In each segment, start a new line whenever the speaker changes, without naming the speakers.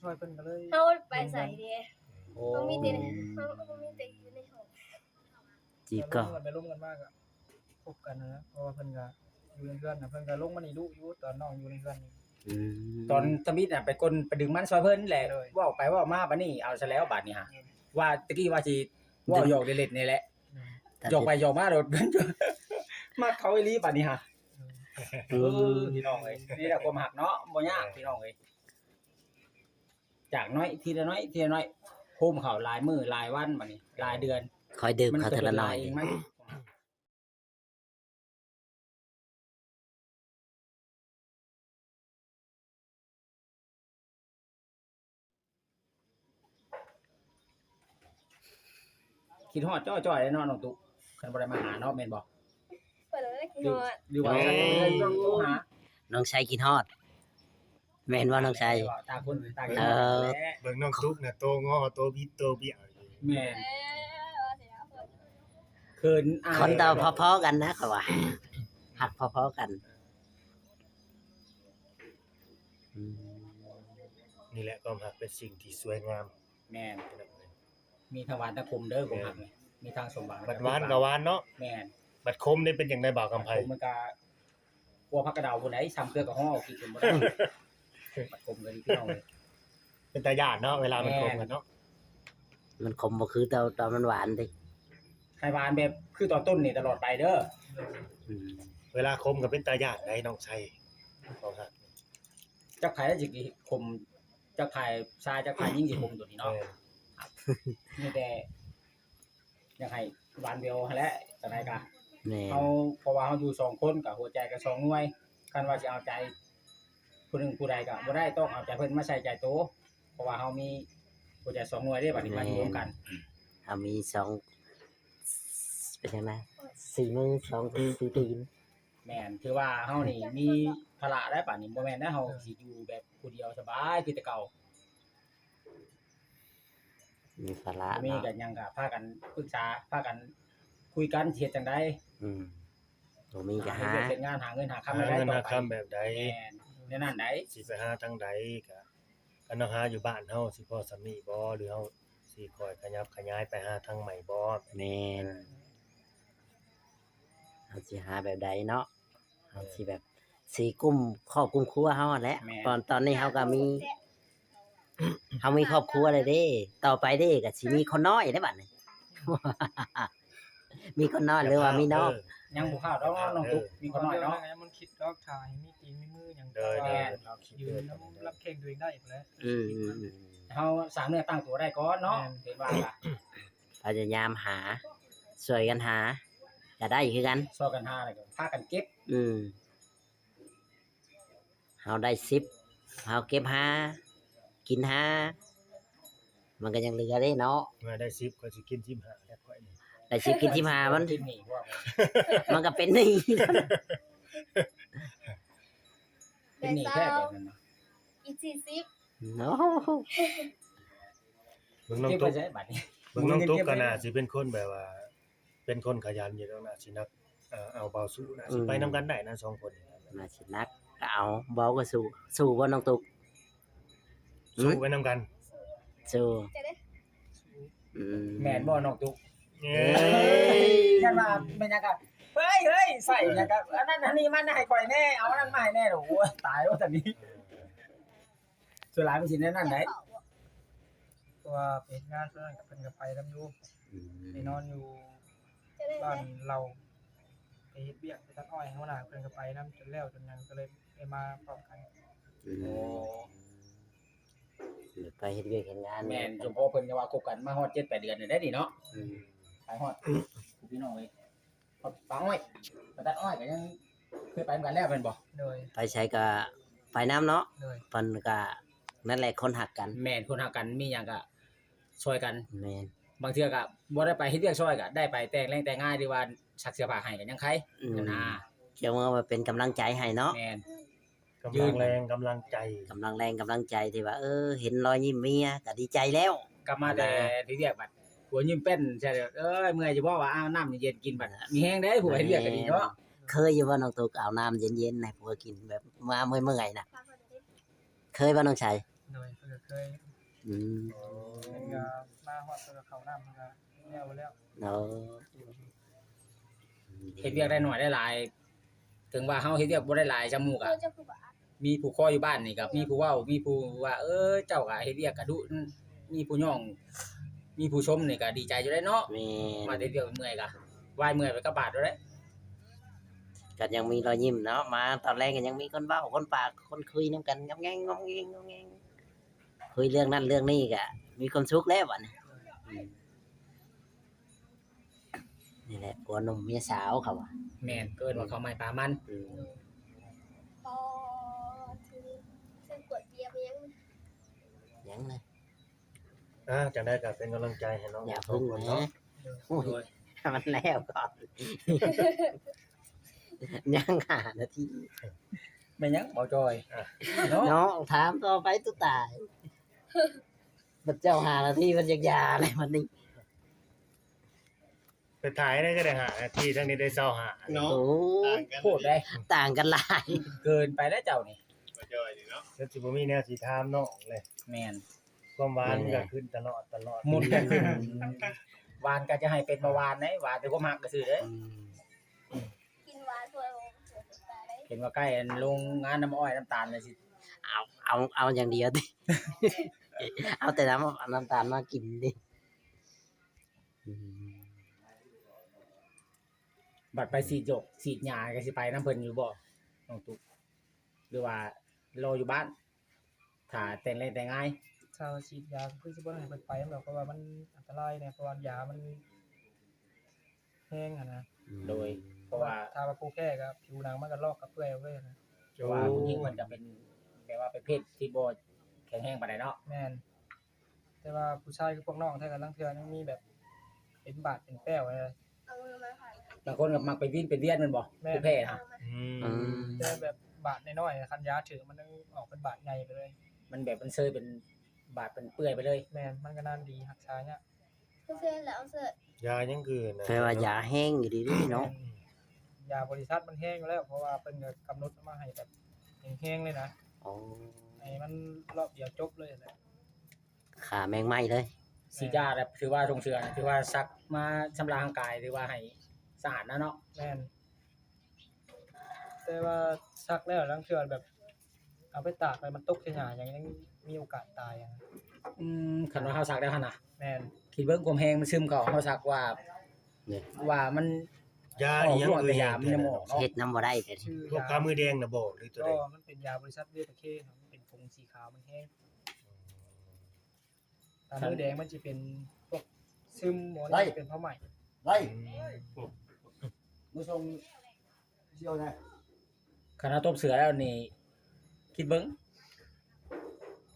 ช่วยเพิ่นก็เลย
เฮาไปใส่เด้
โอ้
เฮามีแต่เฮามีแต่อยู่ในห้อง
จีบก็
ไปร่วมกันมากอะพบกันนะเพราะว่าเพิ่นก็อยู่ในเรือนน่ะเพิ่นก็ลงมานี่ดุอยู่ตอนน้องอยู่ในเรือนนี่
ตอนตะมิดน่ะไปกลไปดึงมันซอยเพิ่นแหละ
เลย
เว้าไปเว้ามาบัดนี้เอาซะแล้วบัดนี้ฮะว่าตะกี้ว่าสิเว้าหยอกเล่นๆนี่แหละหยอกไปหยอกมาโดด มาเขาอีหลีบัดนี้ฮะพี่น้องเอ้ยนี่แหละความหักเนาะบ่ยากพี่น้องเอ้ยจากน้อยทีละน้อยทีละน้อยโฮมเขาหลายมื้อหลายวันบัดนี้หลายเดือน
คอยดื่มเขาเทละหน่อย
เองมั้ยคิดฮอดจ้อยๆเลยเนาะน้องตุ๊คันบ่ได้มาหาเนาะแม่นบ่
เปิดแล้วกิน
หรือ
ฮอด
หรือว่าจะต้องโทรหา
น้องชายกินฮอดแม่นว่าน้องชาย
ต่างคนต่าง
เออ
เบิ่งน้องตุ๊กน่ะโตงอโตบิดโตเบี้ยอยู่
แม่น
ว่าสิเอาเปิด
เคินอาย
คนต่อพอๆกันนะเขาว่าหักพอๆกันอืม
นี่แหละความรักเป็นสิ่งที่สวยงาม
แม่นมีทางหวานตะคุมเด้อผมหักนี่มีทางสมหวัง
บัดหวานก็หวานเนาะ
แม่น
บัดคมได้เป็นจังได๋บ่าวกำไผ
ผมมันก็กลัวพักกระดาวผู้ใดซ้ำเครือกับห้อกินบ่ได้บัดคมกันพี่น้องเลย
เป็นตาญาติเนาะเวลามันคมกันเนาะ
มันขมบ่คือตอนมันหวานดิ
ไข่หวานแบบคือตอนต้นนี่ตลอดไปเด้อ
อืม
เวลาคมก็เป็นตาญาติได้น้องชัยความรัก
จักไข่แล้วจิกคมจักไข่ชายจักไข่ยิ่งสิคมตัวนี้เนาะมีแต่อยากให้หวานเดียวหั่นแหละจังได๋ก็
แม่น
เฮาเพราะว่าเฮาอยู่สองคนกับหัวใจก็สองหน่วยคันว่าสิเอาใจผู้หนึงผู้ใดก็บ่ได้ต้องเอาใจเพิ่นมาใส่ใจโตเพราะว่าเฮามีหัวใจสองหน่วยเด้บัดนี้มาอยู่ร่วมกัน
เอามีสองเป็นยังไง4 มือ2 4 ตีน
แม่นถือว่าเฮานี่มีภาระได้ป่านนี้บ่แม่นนะเฮาสิอยู่แบบผู้เดียวสบายคือแต่เก่า
มีภาระ
มี
เนาะ
กันหยังก็พากันปรึกษาพากันคุยกันสิเฮ็ดจังได๋
อืมบ่มีก็หา
เฮ็ดงานหาเงินหา
หา
คำได้
เงิน
ต่อ
หา
ไป
คำแบบใด
แม่นในนั้นได้
สิไปหาทางใดก็คันเฮาหาอยู่บ้านเฮาสิพอสำนี้บ่หรือเฮาสิคอยขยับขยายไปหาทางใหม่บ่
แม่นเฮาสิหาแบบใดเนาะเฮาสิแบบสิกุมครอบกุมครัวเฮานั่นแหละตอนนี้เฮาก็มีเฮามีครอบครัวเลยเด้ต่อไปเด้ก็สิมีคนน้อยได้บัดนี้ มีคนน้อยหรือว่ามีน้อง
ยังบ่เข้าดอกน้องตุ๊กมีคนน้อยเนาะ
มันคิดดอกถ่ายมีตีมีมือหยัง
เด้อ
แม่
เด้อน
เราคิด
ยื
เด้
น
อ
รับแข่งตัวเองได้อีกแล้ว
อืม
เฮาสร้างเนื้อตั้งตัวได้ก่อนเนาะเห็นว่าล่ะ
พยายามหาช่วยกันหาก็ได้คือกัน
ซอยกันหาแล้วก็พากันเก็บ
อืมเฮาได้10เฮาเก็บหากินหามันก็ยังเหลือเด้เนาะ
เมื่อได้10ก็สิกิน15แล้วค่อยนี่
ได้10กิน15มัน
กินนี่ว่า
มันก็เป็นหนี้
เป็นหนี่แค่แบบนั้นเนาะ
อีก40
เนาะ
เบิ่งน้อง
เก็บ
ตุ๊
ไว้
ก
ใช้บัดนี้
เบิ่งน้องตุ๊กก็น่าสิเป็นคนแบบว่า เป็นคนขยันอยู่แล้วน่าสินักเอาเบาสู้น่าสิไปนํกันได้นะ2คนนี่
มาสินักก็เอาเบาก็สู้บ่น้องตุก
สู้ไปนํกัน
สู้
จะได้
อืม
แม่นบ่น้องตุ๊ก
เอ้
ยันว่าเป็นยังไงเฮ้ยใส่ยังไงอันนั้นอันนี้มันให้ข่อยแน่เอาอันนั้นมาให้แน่โอ้โหตายว่าแต่นี้ส่วนหลายมันสิแน่นั่นได้
ตัวเป็นงานเพิ่นกับเพิ่นก็ไปนำอยู่
อืม
ไปนอนอยู่
จะได้
บ้านเราไปเฮ็ดเวียกไปตัดอ้อยหัวหน้าเพิ่นก็ไปนำจนแล้วจนนั้นก็เลยได้มาพร้อมกัน
ไปเฮ็ดเวียกเฮ็ดงาน
แม่นจมพอเพิ่นก็ว่าคบกันมาฮอด7-8เดือนนี่ได้ดิเนาะ
อืม
ไปฮอดพี่น้องเอ้ยฮอดปางอ้อยไปตัดอ้อยก็ยังเคยไปเหมือนกันแล้วเพิ่นบ่
โดย
ไปใช้ก็ไปน้ำเนาะ
โดย
เพิ่นก็นั่นแหละคนหักกัน
แม่นคนหากันมีหยังก็ช่วยกัน
แม่น
บางเทื่อก็บ่ได้ไปเฮ็ดเวียกช่วยก็ได้ไปแต่งแรงแต่งง่ายหรือว่าซักเสื้อผ้าให้กันยังใคร
อืม
นั่นน่ะ
เกี่ยวว่าเป็นกำลังใจให้เนาะ
แม่น
กำลังแรงกำลังใจ
กำลังแรงกำลังใจที่ว่า เห็นรอยยิ้มเมียก็ดีใจแล้ว
กลับมาแต่ที่เรียกบัดหัวยิ้มเป็นใช่เด้อเมื่อยจะบอกว่าอ้าวน้ำเย็นๆกินบัดมีแห้งได้ผัวให้เรียกก็ดีเนาะ
เคยอยู่ว่าน้องตุกเอาน้ำเย็นๆให้ผัวกินแบบมาเมื่อยๆน่ะ
ฟังก่อนดิ
เคยบ่น้องชัย
โ โดยเพิ่นก็เคย
อืม
เพิ่นก็มาฮอดเพิ่นก็เข้าน้ำเพิ่นก็แล้วไปแล้ว
เนาะ
เฮ็ดเวียกได้หน่อยได้หลาย ถึงว่าเฮาเฮ็ดเวียกบ่ได้หลายจำหมู่
เอ
ก็
อจะคือว่า
มีผู้คอยอยู่บ้านนี่ก็มีผู้เว้ามีผู้ว่าเจ้าก็เฮ็ดเวียกก็ดุมีผู้ย่อง มีผู้ชมนี่ก็ดีใจอยู่ได้เนาะ
แม่
มาเฮ็ดเวียกเมื่อยก็วายเมื่อยไปกับบาดอยู่เด้
ก็ยังมีรอยยิ้มเนาะมาตอนแรกก็ยังมีคนเว้าคนปากคนคุยนํกันงำแงงงอมแงงงอมแงงคุยเรื่องนั้นเรื่องนี้ก็มีความสุขแล้วบัดนี้นี่แหละผัวหนุ่มเมียสาวเขาว่า
แม่นเกินว่าเขาไม่ปลามัน
อืม
พอถึงซึ่งกวดเบียร์ไปยัง
ยังเลย
จังได้ก็เป็นกำลังใจให้น้อง
อย่า
ทุ
พึ่
ก
ง
คน
นะ
เนาะ
โอ้ยให้มันแล้วก่อนยังหานาที
แม่นยังบ่จอยเนาะ
น้องถามต่อไปตุตายบัดเจ้าหานาทีมันยาอะไรมันนี่
ไปถ่ายได้ก็ได้หานาทีทั้งนี้ได้เศร้าหา
โอ้
พูดได้
ต่างกันหลาย
เกินไปแล้วเจ้านี่
แล้วสิบ่มีแนวสิถามน้องเลย
แม่น
ความหวานก็ขึ้นตลอด
หมุนกันขึ้นวานก็จะให้เป็นเบาหวานได้หวานแต่บ่มักก็ซื่อเด้
กินหวานตัวโอ้ตายได้
เห็นว่าใกล้ลงงานน้ำอ้อยน้ำตาลเลยสิ
เอาอย่างเดียวดิ เอาแต่น้ำตาลมากินดิอืม
บัดไปสีดหยกสีดหญ้าก็สิไปน้ำเพิ่นอยู่บ่น้องตุ๊กหรือว่ารออยู่บ้านถ้าแต่งเล่นแต่งง่าย
ชาวฉีดยาคือสิบ่ให้เพิ่นไปนำดอกเพราะว่ามันอันตรายเนี่ยเพราะว่ายามันแห้งอะนะ
โดยเพราะว่า
ถ้าว่าผู้แพ้ก็ผิวหนังมันก็ลอกกับเปื่อยเอาเลยนะ
เพราะว่าผู้หญิงมันจะเป็นแบบว่าเป็นเพศที่บ่แข็งแรงปานใดเนาะ
แม่นแต่ว่าผู้ชายคือพวกน้องถ้ากันลังเทื่อยังมีแบบเป็นบาดเป็นแป้วอะไร
เอามือมาผ่าน
บางคนก็มักไปวิ่งเป็นเวียนแมันบ่
แม่
ผู้แพ้นะ
อืม
อืม
แต่แบบบาดน้อยๆคันยาถือมันต้องออกเป็นบาดใหญ่ไปเลย
มันแบบมันเซยเป็นบาดเป็นเปื่อยไปเลย
แม่นมันก็นานดีรักษาเนี่ย
เพื่อนแล้วเสื้อย
ายังคือนะ
แปลว่ายาแห้งอยู่ดีๆเนาะ
ยาบริษัทมันแห้งอยู่แล้วเพราะว่าเพิ่นก็กำหนดมาให้แบบแห้งๆเลยนะ
อ๋อ
ให้มันรอบเดียวจบเลยแหละ
ขาแมงไหม้เลย
สีดาแบบถือว่าทรงเชือนะถือว่าซักมาชำระร่างกายถือว่าให้สะอาดนะเนาะ
แม่นแต่ว่าซักแล้วลังเทื่อแบบ เอาไปตากไปมันตกใส่หญ้าอย่างยังมีโอกาสตายอะนะ
คันว่าเฮาซักได้หั่นน่ะ
แม่น
คิดเบิ่งความแห้งมันซึมเข้าเฮาซักว่า
เนี่ย
ว่ามัน
ยา
ออก
อีหยัง
ร่วง
คือ
แต่ยามันยังบ่ออกเนาะ
เฮ็ดน้ำบ่ได้แต่
ชื่อ
พวก
ยา
ขามือแดงน่ะบ่หรือตัว
ก็
ใด
มันเป็นยาบริษัทเวชเคครับมันเป็นผงสีขาวมันแห้งตามมือแดงมันจะเป็นพวกซึมหมอนี่จะเป็นผ้าไหม
ผู้ชมเชี่ยวนะคณะตบเสือแล้วนี่ คิดเบิ้ง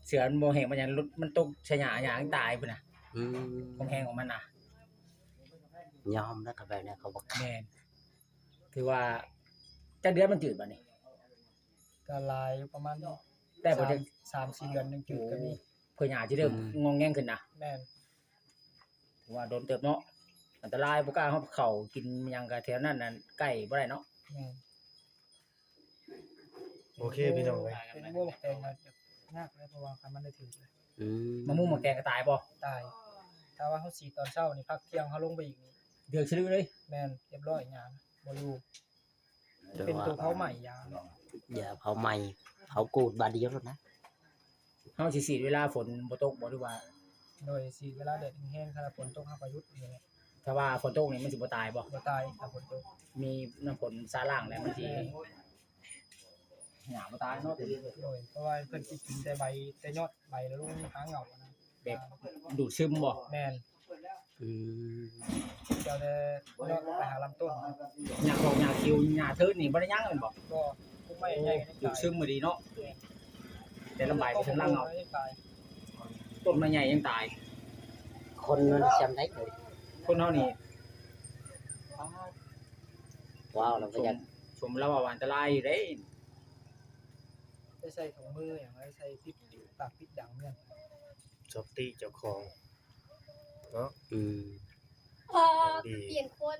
เสือมันบ่แห้งมันหยังรุดมันตกชะหยาหยางตายพุ่นน่ะ
อืม
ความแห้งของมันน่ะ
ยอมแล้วก็แบบนี้เขาบอก
แม่นคือว่าจักเดือนมันจืดบัดนี้
ก็ลายอยู่ประมาณ
ได้บ่จัง
3-4 เดือนหนึงจืดก็มี
เพื่อหยาสิเริ่มงองแงงขึ้นน่ะ
แม่น
ถือว่าโดนเติบเนาะอันตรายบ่กล้าเฮาเข้ากินหยังก็แถวนั้นน่ะใกล้บ่ได้เนาะ
แม่น
โอเคพี่น้องเอ้ย
เป็นพวกหมกแตงก็จะยากเลยเพราะว่าคันมันได้ถือเลย
อืม
มะม่วงหมกแตงก็ตายบ่
ตายถ้าว่าเขาฉีดตอนเช้านี่พักเที่ยงเขาลงไปอีกนี่
เดือดชื่อเลย
แม่นเรียบร้อยหยาบ่อยู่เป็นตัวเขาใหม่ยา
อย่าเผาไหม้เผากูดบาดเดียวแล้วนะ
เฮาสิฉีดเวลาฝนบ่ตกบ่หรือว่า
โดยฉีดเวลาแดดแห้งๆถ้าฝนตกเฮาก็หยุดนี่แหละ
ถ้าว่าฝนตกนี่มันสิบ่ตายบ่
บ่ตายถ้าฝนตก
มีน้ำฝนซาล่างแล้วมันสิหยาบ่ตายเนาะ
โดยเพราะว่าเพิ่นสิกินแต่ใบแต่ยอดใบแล้วลงหางเหงานะ
แบบดูดซึมบ่
แม่น
อืม
เจ้าแต่ยอดไปหาลำต้น
หยาดอกหยาดคิวหยาดเทิดนี่บ่ได้ยั้งแม่นบ่
ก็ทุกไม้ใหญ่ก็
ดูดซึมบ่ดีเนาะแต่ลำบากไปถึงล่างเอา
ตาย
ต้นไม้ใหญ่ยังตาย
คนมันจำได้เลย
คนเฮานี่
ว้าวเราก็อยาก
ชมแล้วว่าอันตรายอยู่เด้
ได้ใส่ถุงมืออย่างไรใส่ปิดปากปิดดังเนี่ย
สติเจ้าของเนาะ
อืม
พอเปลี่ยนคน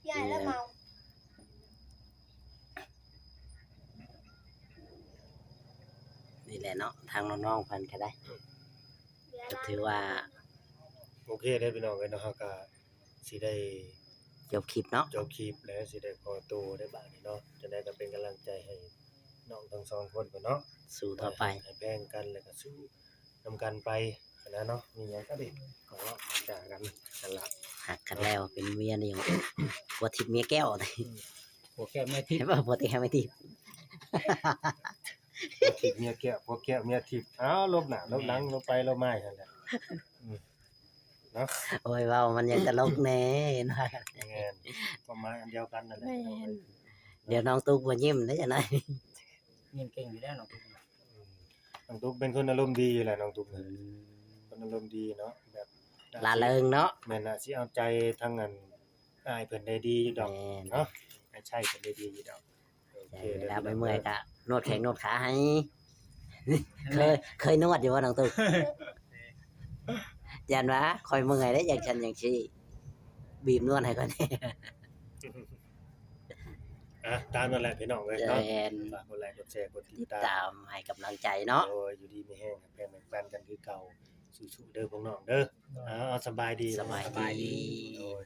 ยายแล้วเมา
นี่แหละเนาะทางน้องๆเพิ่นก็ได้
เดี๋ยว
ก็
เรา
ถือว่า
โอเคได้พี่น้องเอ้ยเนาะเฮาก็สิได้
จบคลิปเนาะ
จบคลิปแล้วสิได้ขอตัวได้บาดนี้เนาะจะได้ก็เป็นกำลังใจให้น้องทั้งสองคนก่อนเนาะ
สู่ต่อไป
ให้แบ่งกันแล้วก็สู้นำกันไปนะเนาะมีหยังก็ได้ขอจากกันนั่นล่ะ
หักกันแล้วเป็นเมียนี่ผัวทิพย์เมียแก้ว
โอเคแม่ทิพ
เห็น
ย์
ป่ะผัวทิพย์ไม่ทิพย์
พวกทิพย์เมียแก้วพวกแก้วเมียทิพย์อ้าวลบหน้าลบหลังลบไปลบมาซั่นแหละเนาะ
โอ้ยเว้ามันยังตลกแน่นะ
แม่นประมาณอันเดียวกันนั่นแหละ
เดี๋ยวน้องตุ๊กบ่ยิ้มได้จังได๋
เงินเก่งอยู่แล้วน้องตุ๊ก
น้องตุ๊กเป็นคนอารมณ์ดีอยู่แหละน้องตุ๊กน่ะคนอารมณ์ดีเนาะแบบ
ลาเริงเนาะ
แม่นน่ะสิเอาใจทั้งอันอ้ายเพิ่นได้ดีอยู่ดอก
แม่น
เนาะให้ใช่เพิ่นได้ดีอยู่ดอกโอ
ใช่
เค
เวลาไปเมื่อยก็นวดแข้งนวดขาให้ เคยนวดอยู่ว่าน้องตุ๊กยันว่าคอยเมื่อยได้อย่างฉันอย่างชี้บีบนวดให้ก่อนนี่
อ่ะตามนั่นแหละพี่น้องเอ้ย
แ
เนาะ
ม่น
ฝากกดไลค์กดแชร์กดติ
ติ
ด
ด
ตาม
ตามให้กำลังใจเนาะ
โอ้ยอยู่ดีมีแห้งแบ่งปันกันคือเก่าสู้ๆเด้อพวกน้องเด้อเอาสบายดี
สบายดี
โอ้ย